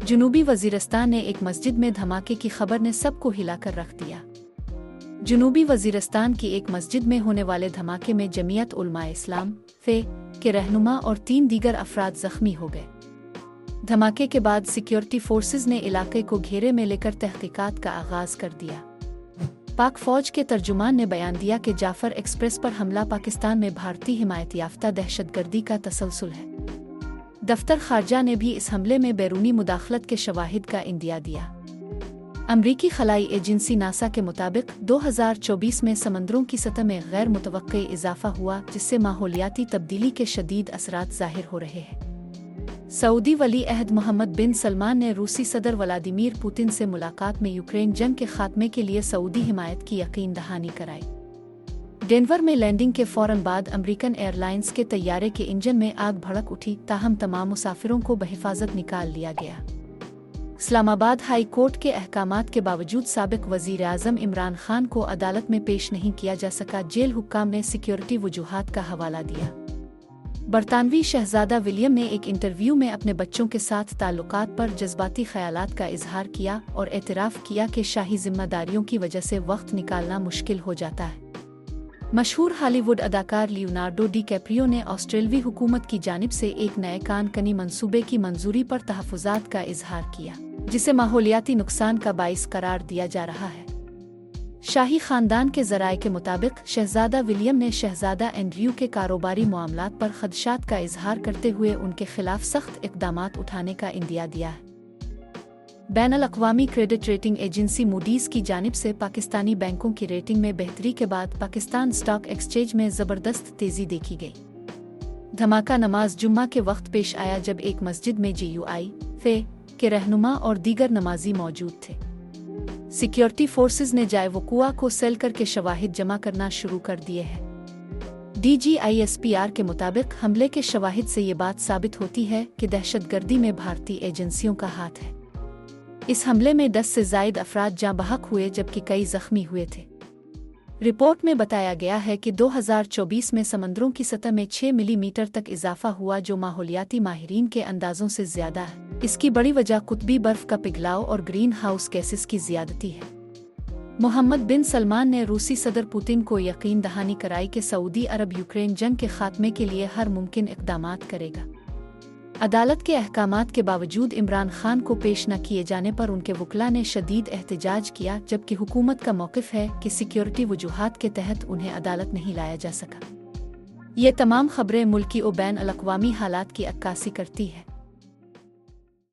जनूबी वज़ीरिस्तान ने एक मस्जिद में धमाके की खबर ने सबको हिलाकर रख दिया। जनूबी वज़ीरिस्तान की एक मस्जिद में होने वाले धमाके में जमीयत उलमा इस्लाम (फ़े) के रहनुमा और 3 दीगर अफराद ज़ख्मी हो गए। धमाके के बाद सिक्योरिटी फोर्सेज ने इलाके को घेरे में लेकर तहकीकात का आगाज़ कर दिया। पाक फ़ौज के तर्जुमान ने बयान दिया कि जाफ़र एक्सप्रेस पर हमला पाकिस्तान में भारतीय हिमायत याफ्ता दहशतगर्दी का तसलसल है। दफ्तर ख़ारजा ने भी इस हमले में बैरूनी मुदाखलत के शवाहिद का इंदिया दिया। अमरीकी खलाई एजेंसी नासा के मुताबिक 2024 में समंदरों की सतह में गैर मुतवक्के इजाफा हुआ, जिससे माहौलियाती तब्दीली के शदीद असरात ज़ाहिर हो रहे हैं। सऊदी वली अहद मोहम्मद बिन सलमान ने रूसी सदर व्लादिमीर पुतिन से मुलाकात में यूक्रेन जंग के खात्मे के लिए सऊदी हिमायत की यकीन दहानी कराई। डेनवर में लैंडिंग के फौरन बाद अमेरिकन एयरलाइंस के तैयारे के इंजन में आग भड़क उठी, ताहम तमाम मुसाफिरों को बहिफाजत निकाल लिया गया। इस्लामाबाद हाई कोर्ट के अहकामात के बावजूद साबिक वज़ीर आज़म इमरान खान को अदालत में पेश नहीं किया जा सका। जेल हुक्काम ने सिक्योरिटी वजूहात का हवाला दिया। बरतानवी शहजादा विलियम ने एक इंटरव्यू में अपने बच्चों के साथ ताल्लुकात पर जज्बाती ख्यालात का इजहार किया और एतराफ़ किया कि शाही जिम्मेदारियों की वजह से वक्त निकालना मुश्किल हो जाता है। मशहूर हॉलीवुड अदाकार लियोनार्डो डी कैप्रियो ने ऑस्ट्रेलवी हुकूमत की जानिब से एक नए कान कनी मंसूबे की मंजूरी पर तहफ़्फ़ुज़ात का इजहार किया, जिसे माहौलियाती नुकसान का बाइस करार दिया जा रहा है। शाही खानदान के ज़राए के मुताबिक शहजादा विलियम ने शहजादा एंड्रयू के कारोबारी मामलात पर खदशात का इजहार करते हुए उनके खिलाफ सख्त इक़दामात उठाने का इंदिया दिया है। बैनुल-अक़वामी क्रेडिट रेटिंग एजेंसी मूडीज़ की जानिब से पाकिस्तानी बैंकों की रेटिंग में बेहतरी के बाद पाकिस्तान स्टॉक एक्सचेंज में ज़बरदस्त तेज़ी देखी गई। धमाका नमाज जुम्मा के वक्त पेश आया, जब एक मस्जिद में GUI (फ़े) के रहनुमा और दीगर नमाजी मौजूद थे। सिक्योरिटी फोर्सेज ने जाए वक़ुआ को सेल करके शवाहिद जमा करना शुरू कर दिए हैं। DGISPR के मुताबिक हमले के शवाहिद से ये बात साबित होती है कि दहशतगर्दी में भारतीय एजेंसियों का हाथ है। इस हमले में 10 से ज़ायद अफराद जाँ बहक हुए, जबकि कई ज़ख्मी हुए थे। रिपोर्ट में बताया गया है कि 2024 में समंदरों की सतह में 6 मिलीमीटर तक इजाफा हुआ, जो माहौलियाती माहिरीन के अंदाजों से ज़्यादा है। इसकी बड़ी वजह कुतबी बर्फ का पिघलाव और ग्रीन हाउस गैसेस की ज़्यादती है। मोहम्मद बिन सलमान ने रूसी सदर पुतिन को यकीन दहानी कराई कि सऊदी अरब यूक्रेन जंग के खात्मे के लिए हर मुमकिन इक़दामात करेगा। अदालत के अहकामात के बावजूद इमरान खान को पेश न किए जाने पर उनके वकला ने शदीद एहतजाज किया, जबकि हुकूमत का मौक़िफ़ है कि सिक्योरिटी वजूहात के तहत उन्हें अदालत नहीं लाया जा सका। ये तमाम खबरें मुल्की और बैन-अल-अक़वामी हालात की अक्कासी करती है।